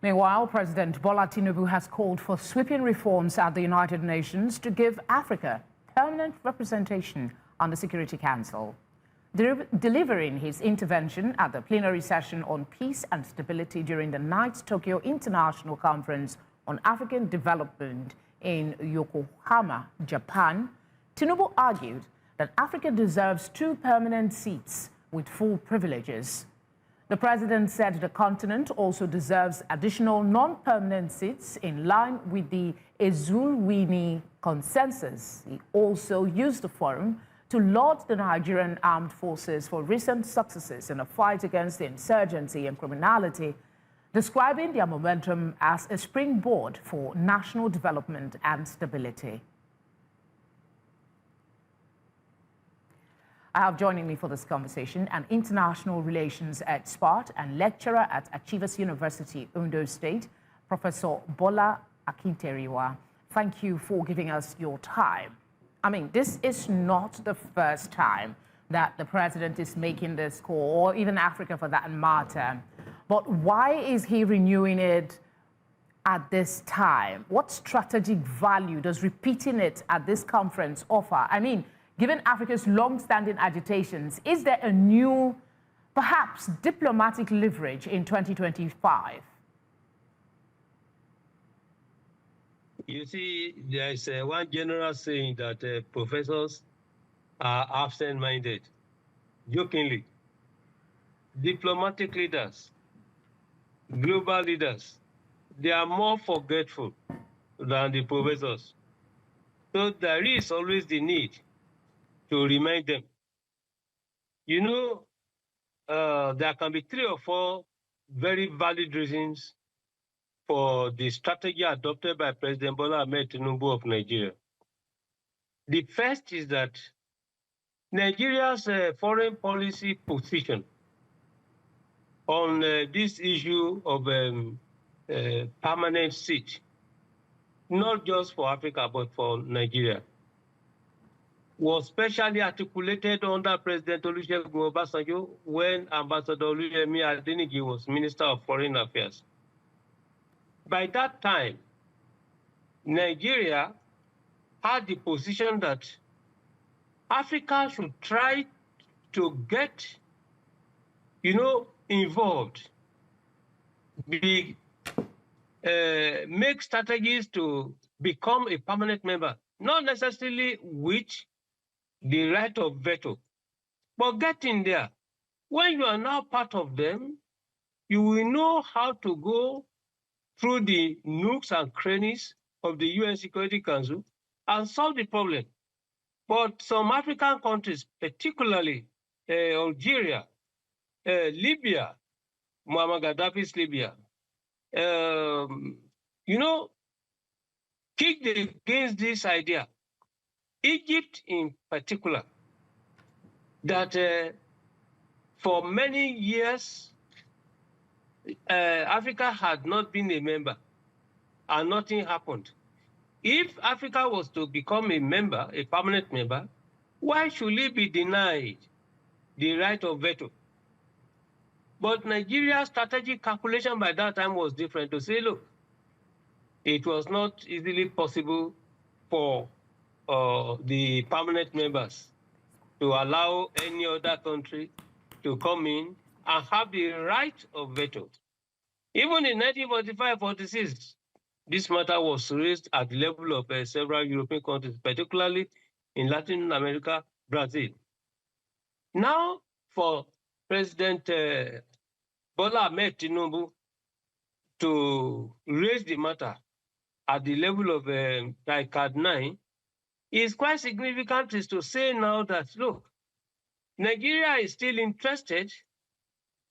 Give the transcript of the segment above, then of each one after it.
Meanwhile, President Bola Tinubu has called for sweeping reforms at the United Nations to give Africa permanent representation on the Security Council. Delivering his intervention at the plenary session on peace and stability during the 9th Tokyo International Conference on African Development in Yokohama, Japan, Tinubu argued that Africa deserves 2 permanent seats with full privileges. The president said the continent also deserves additional non-permanent seats in line with the Ezulwini consensus. He also used the forum to laud the Nigerian armed forces for recent successes in the fight against insurgency and criminality, describing their momentum as a springboard for national development and stability. I have joining me for this conversation an international relations expert and lecturer at Achievers University, Ondo State, Professor Bola Akinterinwa. Thank you for giving us your time. I mean, this is not the first time that the president is making this call, or even Africa for that matter. But why is he renewing it at this time? What strategic value does repeating it at this conference offer? I mean, given Africa's long-standing agitations, is there a new, perhaps diplomatic leverage in 2025? You see, there is one general saying that professors are absent-minded. Jokingly, diplomatic leaders, global leaders, they are more forgetful than the professors. So there is always the need to remind them. You know, there can be 3 or 4 very valid reasons for the strategy adopted by President Bola Tinubu of Nigeria. The first is that Nigeria's foreign policy position on this issue of permanent seat, not just for Africa, but for Nigeria, was specially articulated under President Olusegun Obasanjo when Ambassador Oluyemi Adeniji was Minister of Foreign Affairs. By that time, Nigeria had the position that Africa should try to get, involved, make strategies to become a permanent member, not necessarily with the right of veto, but get in there. When you are now part of them, you will know how to go through the nooks and crannies of the UN Security Council and solve the problem. But some African countries, particularly Algeria, Libya, Muammar Gaddafi's Libya, kicked against this idea. Egypt in particular, that for many years, Africa had not been a member and nothing happened. If Africa was to become a member, a permanent member, why should it be denied the right of veto? But Nigeria's strategic calculation by that time was different, to say, look, it was not easily possible for the permanent members to allow any other country to come in and have the right of veto. Even in 1945-46, this matter was raised at the level of several European countries, particularly in Latin America, Brazil. Now, for President Bola Tinubu to raise the matter at the level of TICAD 9 is quite significant, is to say now that, look, Nigeria is still interested,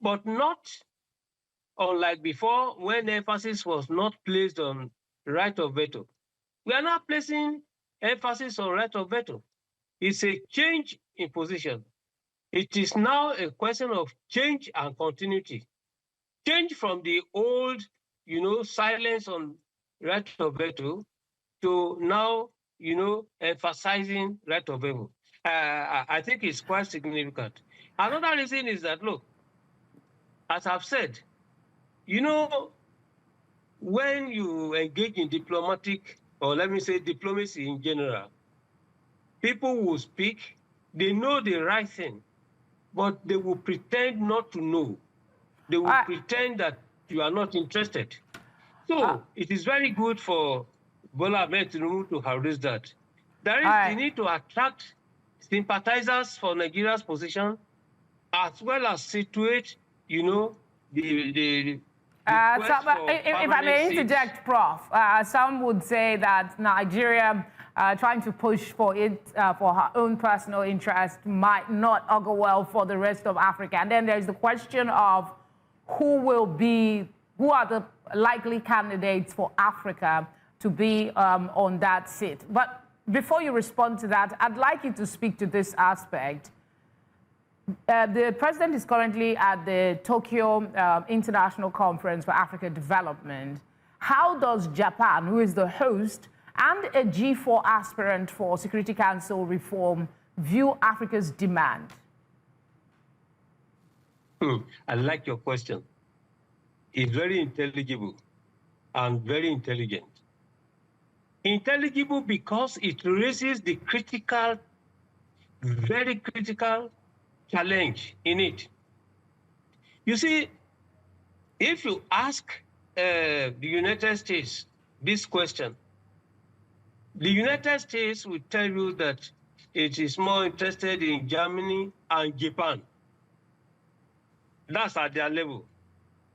but not unlike before when emphasis was not placed on right of veto. We are now placing emphasis on right of veto. It's a change in position. It is now a question of change and continuity. Change from the old, silence on right of veto to now, emphasizing right of veto. I think it's quite significant. Another reason is that, look, as I've said, when you engage in diplomatic, or let me say diplomacy in general, people will speak, they know the right thing, but they will pretend not to know. They will pretend that you are not interested. So it is very good for Bola Tinubu to have raised that. There is the need to attract sympathizers for Nigeria's position, as well as situate, you know, the if I may interject, Prof, some would say that Nigeria trying to push for for her own personal interest might not augur well for the rest of Africa. And then there's the question of who are the likely candidates for Africa to be on that seat. But before you respond to that, I'd like you to speak to this aspect. The president is currently at the Tokyo International Conference for Africa Development. How does Japan, who is the host and a G4 aspirant for Security Council reform, view Africa's demand? I like your question. It's very intelligible and very intelligent. Intelligible because it raises the critical, very critical challenge in it. You see, if you ask the United States this question, the United States will tell you that it is more interested in Germany and Japan. That's at their level.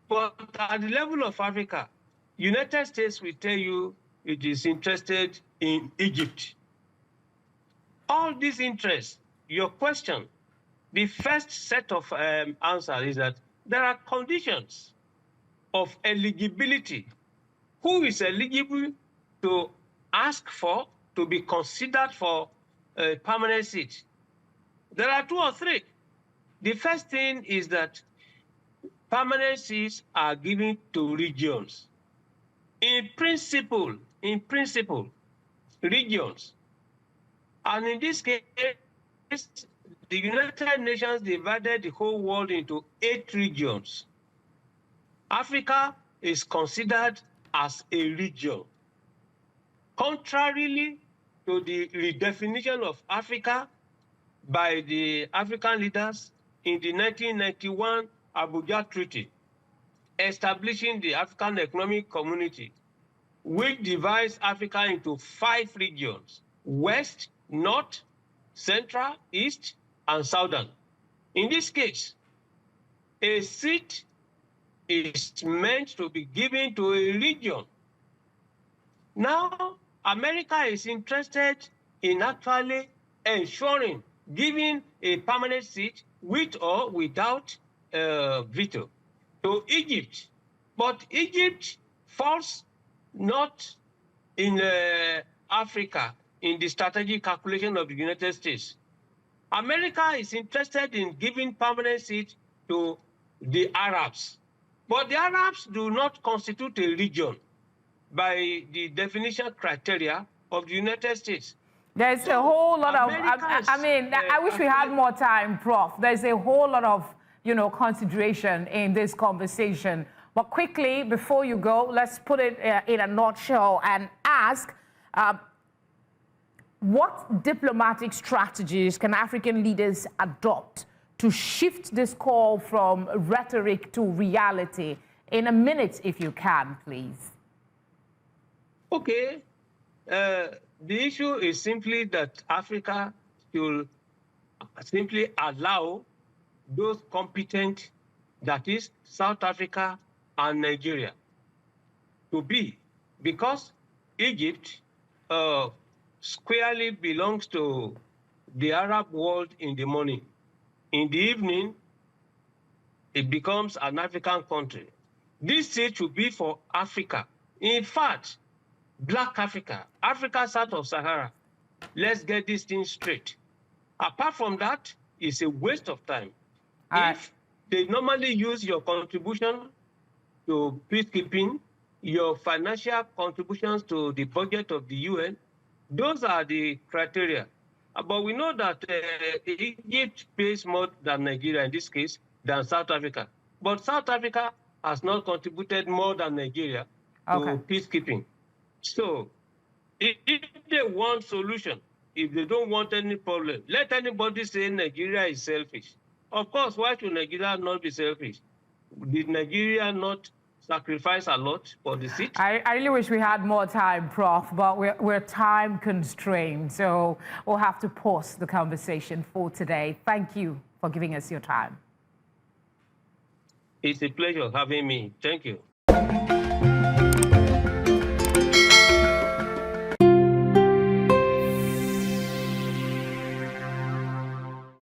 But at the level of Africa, United States will tell you it is interested in Egypt. All these interests, your question, the first set of answers is that there are conditions of eligibility. Who is eligible to ask for, to be considered for a permanent seat? There are two or three. The first thing is that permanent seats are given to regions. In principle, regions. And in this case, the United Nations divided the whole world into 8 regions. Africa is considered as a region. Contrarily to the redefinition of Africa by the African leaders in the 1991 Abuja Treaty, establishing the African Economic Community, which divides Africa into 5 regions: West, North, Central, East, and Southern. In this case, a seat is meant to be given to a region. Now, America is interested in actually ensuring giving a permanent seat with or without veto to Egypt. But Egypt falls not in Africa in the strategic calculation of the United States. America is interested in giving permanent seat to the Arabs. But the Arabs do not constitute a region by the definition criteria of the United States. There's a whole lot of, I wish we had more time, Prof. There's a whole lot of, consideration in this conversation. But quickly, before you go, let's put it in a nutshell and ask, what diplomatic strategies can African leaders adopt to shift this call from rhetoric to reality? In a minute, if you can, please. Okay. The issue is simply that Africa should simply allow those competent, that is South Africa and Nigeria, to be, because Egypt squarely belongs to the Arab world in the morning. In the evening, it becomes an African country. This seat should be for Africa. In fact, Black Africa, Africa south of Sahara. Let's get this thing straight. Apart from that, it's a waste of time. If they normally use your contribution to peacekeeping, your financial contributions to the budget of the UN, those are the criteria. But we know that Egypt pays more than Nigeria in this case, than South Africa. But South Africa has not contributed more than Nigeria. Okay. to peacekeeping. So if they want solution, if they don't want any problem, let anybody say Nigeria is selfish. Of course, why should Nigeria not be selfish? Did Nigeria not sacrifice a lot for the seat? I really wish we had more time, Prof, but we're time constrained, so we'll have to pause the conversation for today. Thank you for giving us your time. It's a pleasure having me. Thank you.